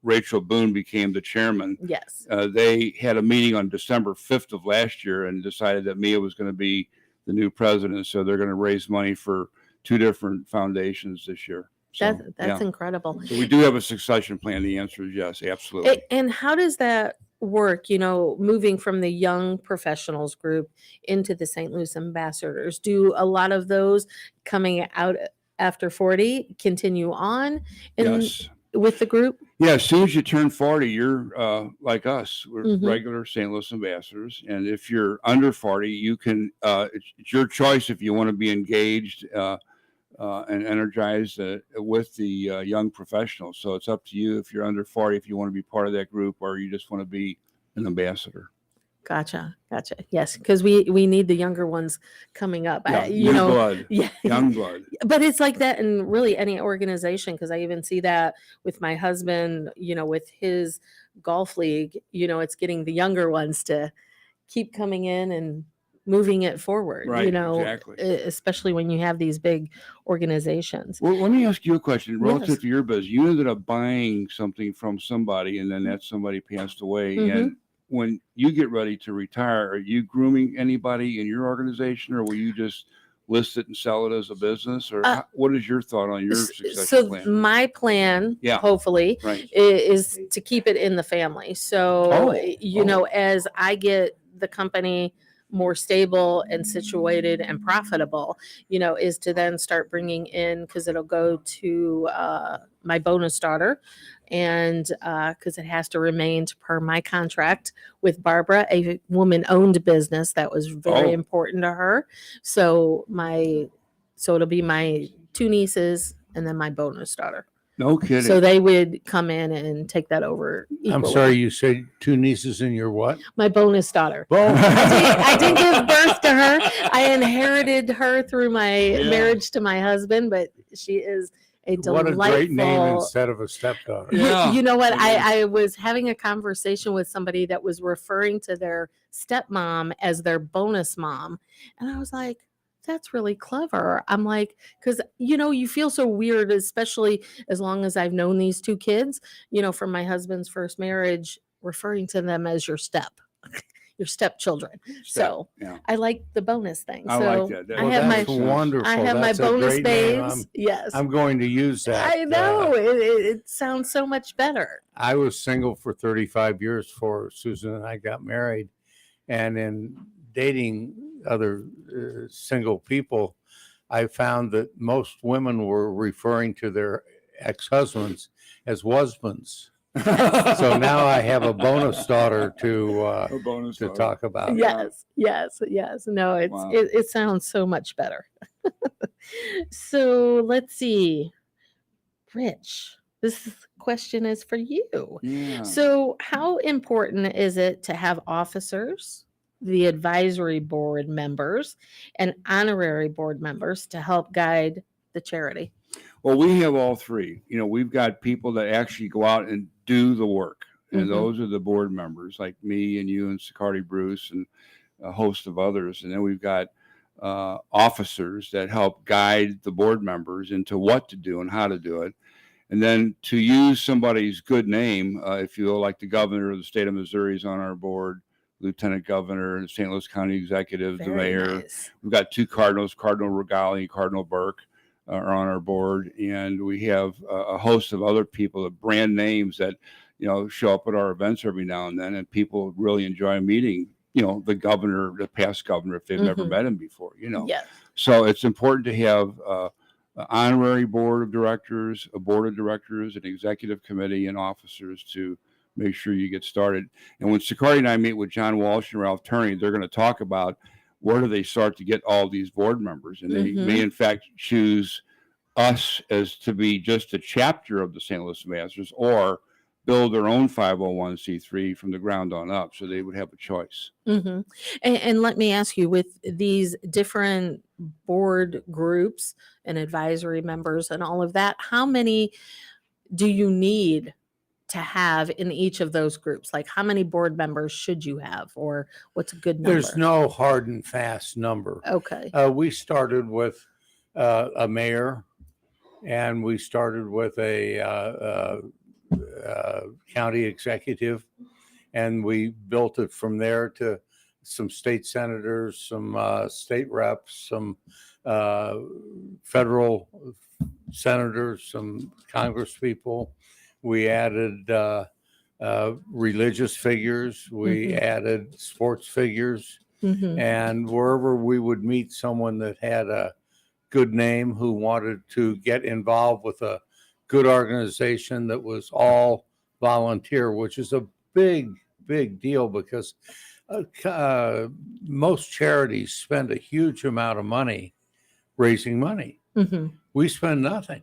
Rachel Boone became the chairman. Yes. They had a meeting on December 5th of last year and decided that Mia was going to be the new president. So they're going to raise money for 2 different foundations this year. So, That's yeah. incredible. So we do have a succession plan. The answer is yes, absolutely. And how does that work, moving from the young professionals group into the St. Louis Ambassadors? Do a lot of those coming out after 40 continue on Yes. with the group? Yeah, as soon as you turn 40, you're like us. We're Mhm. regular St. Louis Ambassadors. And if you're under 40, you can, it's your choice if you want to be engaged and energized with the young professionals. So it's up to you if you're under 40, if you want to be part of that group or you just want to be an ambassador. Gotcha. Yes, because we need the younger ones coming up. Yeah, new blood, Yeah. young blood. But it's like that in really any organization, because I even see that with my husband, with his golf league, it's getting the younger ones to keep coming in and moving it forward, Right, exactly. especially when you have these big organizations. Well, let me ask you a question relative Yes. to your business. You ended up buying something from somebody and then that somebody passed away. Mhm. And when you get ready to retire, are you grooming anybody in your organization or will you just list it and sell it as a business? Or what is your thought on your succession So plan? my plan, Yeah. hopefully, Right. is to keep it in the family. So, Oh. as I get the company more stable and situated and profitable, is to then start bringing in, because it'll go to my bonus daughter, and because it has to remain per my contract with Barbara, a woman-owned business that was very Oh. important to her. So it'll be my 2 nieces and then my bonus daughter. No kidding. So they would come in and take that over. I'm equally. sorry, you said 2 nieces and your what? My bonus daughter. Well, I didn't give birth to her. I inherited her through my Yeah. marriage to my husband, but she is a What delightful. a great name instead of a stepdaughter. Yeah. You know what? I was having a conversation with somebody that was referring to their stepmom as their bonus mom. And I was like, that's really clever. I'm like, because, you feel so weird, especially as long as I've known these two kids, from my husband's first marriage, referring to them as your stepchildren. So yeah. I like the bonus thing. I so like that. I Well, have that's my wonderful. I have That's my a bonus great name. babes. Yes. I'm going to use that. I know. It sounds so much better. I was single for 35 years before Susan and I got married. And in dating other single people, I found that most women were referring to their ex-husbands as husbands. So now I have a bonus daughter to talk about. Yes. No, Wow. it sounds so much better. So let's see. Rich, this question is for you. Yeah. So how important is it to have officers, the advisory board members, and honorary board members to help guide the charity? Well, we have all three. We've got people that actually go out and do the work. And those are the board members like me and you and Sicardi Bruce and a host of others. And then we've got officers that help guide the board members into what to do and how to do it. And then to use somebody's good name, if you will, like the governor of the state of Missouri is on our board, lieutenant governor, St. Louis County executive, the mayor. Nice. We've got two cardinals, Cardinal Regali, Cardinal Burke, are on our board. And we have a host of other people, of brand names that, show up at our events every now and then. And people really enjoy meeting, the governor, the past governor, if they've never met him before, Yes. So it's important to have an honorary board of directors, a board of directors, an executive committee, and officers to make sure you get started. And when Sicardi and I meet with John Walsh and Ralph Turney, they're going to talk about where do they start to get all these board members. And they may, in fact, choose us as to be just a chapter of the St. Louis Masters or build their own 501c3 from the ground on up. So they would have a choice. And let me ask you, with these different board groups and advisory members and all of that, how many do you need to have in each of those groups? Like, how many board members should you have, or what's a good number? There's no hard and fast number. Okay. We started with a mayor, and we started with a county executive, and we built it from there to some state senators, some state reps, some federal senators, some Congress people. We added religious figures. We added sports figures. And wherever we would meet someone that had a good name who wanted to get involved with a good organization that was all volunteer, which is a big deal because most charities spend a huge amount of money raising money. We spend nothing.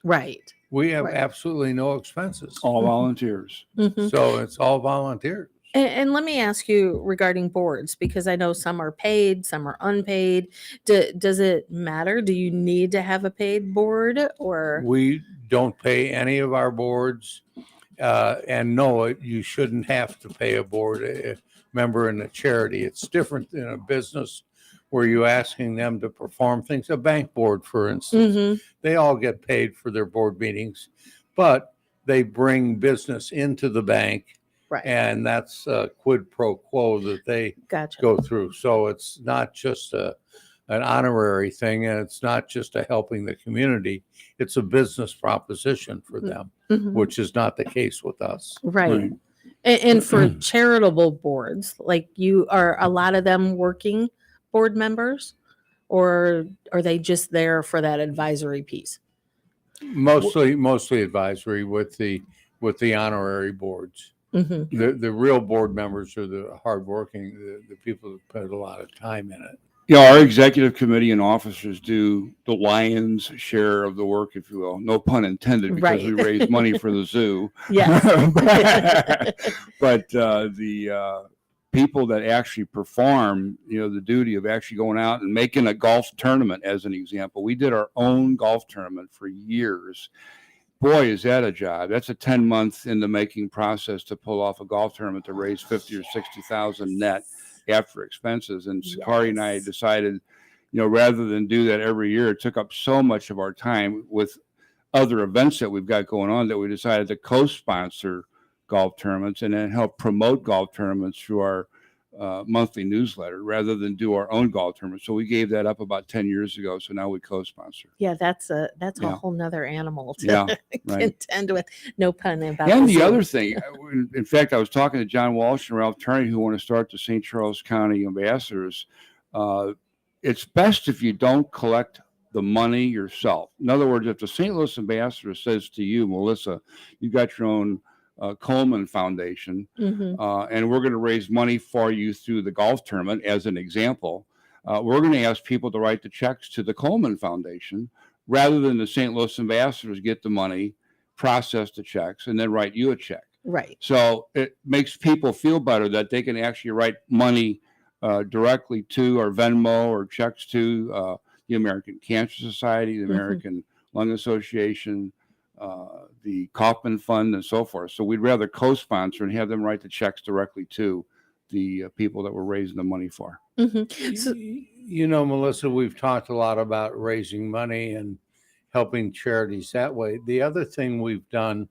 Right. We have absolutely no expenses. All volunteers. So it's all volunteers. And let me ask you regarding boards, because I know some are paid, some are unpaid. Does it matter? Do you need to have a paid board, or? We don't pay any of our boards. And no, you shouldn't have to pay a board member in a charity. It's different in a business where you're asking them to perform things. A bank board, for instance, they all get paid for their board meetings, but they bring business into the bank. Right. And that's a quid pro quo that they go through. So it's not just an honorary thing, and it's not just a helping the community. It's a business proposition for them, which is not the case with us. Right. And for charitable boards, like are a lot of them working board members, or are they just there for that advisory piece? Mostly advisory with the honorary boards. The real board members are the hardworking, the people that put a lot of time in it. Our executive committee and officers do the lion's share of the work, if you will. No pun intended, because we raise money for the zoo. Yes. But the people that actually perform, the duty of actually going out and making a golf tournament, as an example. We did our own golf tournament for years. Boy, is that a job. That's a 10-month in the making process to pull off a golf tournament to raise 50 or 60,000 net after expenses. And Sakari and I decided, rather than do that every year, it took up so much of our time with other events that we've got going on that we decided to co-sponsor golf tournaments and then help promote golf tournaments through our monthly newsletter rather than do our own golf tournament. So we gave that up about 10 years ago. So now we co-sponsor. Yeah, that's a whole nother animal to Yeah, right. contend with. No pun about And the Zoom. other thing, in fact, I was talking to John Walsh and Ralph Turney, who want to start the St. Charles County Ambassadors. It's best if you don't collect the money yourself. In other words, if the St. Louis Ambassador says to you, Melissa, you got your own Coleman Foundation, and we're going to raise money for you through the golf tournament, as an example, we're going to ask people to write the checks to the Coleman Foundation rather than the St. Louis Ambassadors get the money, process the checks, and then write you a check. Right. So it makes people feel better that they can actually write money directly to, or Venmo, or checks to the American Cancer Society, the American Lung Association, the Kauffman Fund, and so forth. So we'd rather co-sponsor and have them write the checks directly to the people that we're raising the money for. So, Melissa, we've talked a lot about raising money and helping charities that way. The other thing we've done,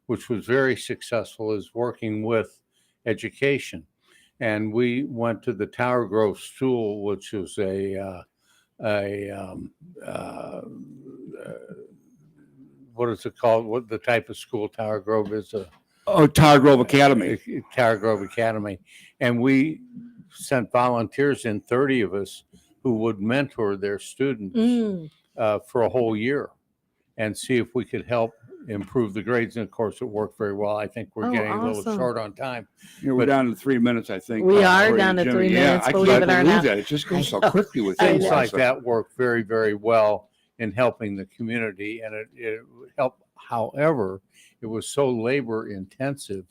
which was very successful, is working with education. And we went to the Tower Grove School, which was what is it called? What the type of school Tower Grove is? Tower Grove Academy. Tower Grove Academy. And we sent volunteers in, 30 of us, who would mentor their students for a whole year and see if we could help improve the grades. And of course, it worked very well. I think we're getting a little short on time. We're down to 3 minutes, I think. We are down to 3 minutes, believe it or not. That. It just goes so quickly with things like that work very, very well in helping the community, and it helped. However, it was so labor intensive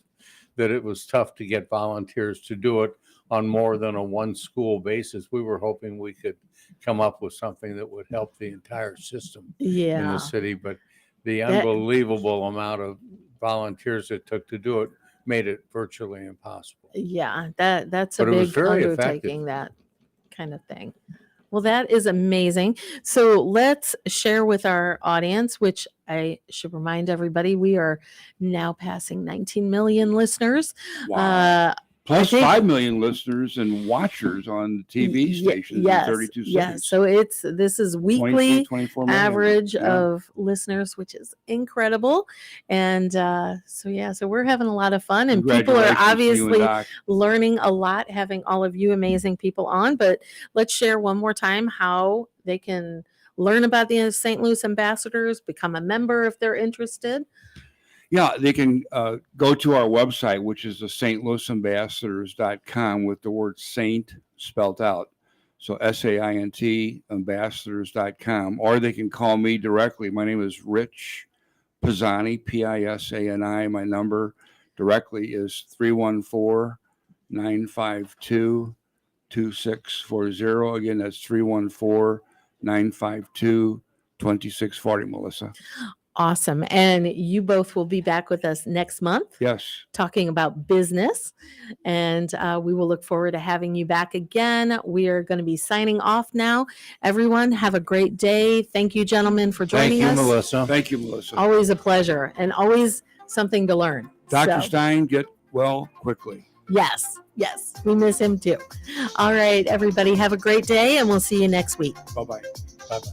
that it was tough to get volunteers to do it on more than a one school basis. We were hoping we could come up with something that would help the entire system in the city, but the unbelievable amount of volunteers it took to do it made it virtually impossible. Yeah, that's a big undertaking, that kind of thing. Well, that is amazing. So let's share with our audience, which I should remind everybody, we are now passing 19 million listeners. Wow. Plus 5 million listeners and watchers on the TV stations in 32 cities. Yes, so this is weekly 24 average of listeners, which is incredible. And so we're having a lot of fun, and people are obviously learning a lot, having all of you amazing people on. But let's share one more time how they can learn about the St. Louis Ambassadors, become a member if they're interested. Yeah, they can go to our website, which is the stlouisambassadors.com with the word Saint spelled out. So SAINT ambassadors.com, or they can call me directly. My name is Rich Pisani, Pisani. My number directly is 314-952-2640. Again, that's 314-952-2640, Melissa. Awesome. And you both will be back with us next month. Yes. Talking about business. And we will look forward to having you back again. We are going to be signing off now. Everyone, have a great day. Thank you, gentlemen, for joining us. Thank you, Melissa. Thank you, Melissa. Always a pleasure, and always something to learn. Dr. Stein, get well quickly. Yes. We miss him too. All right, everybody, have a great day, and we'll see you next week. Bye-bye. Bye-bye.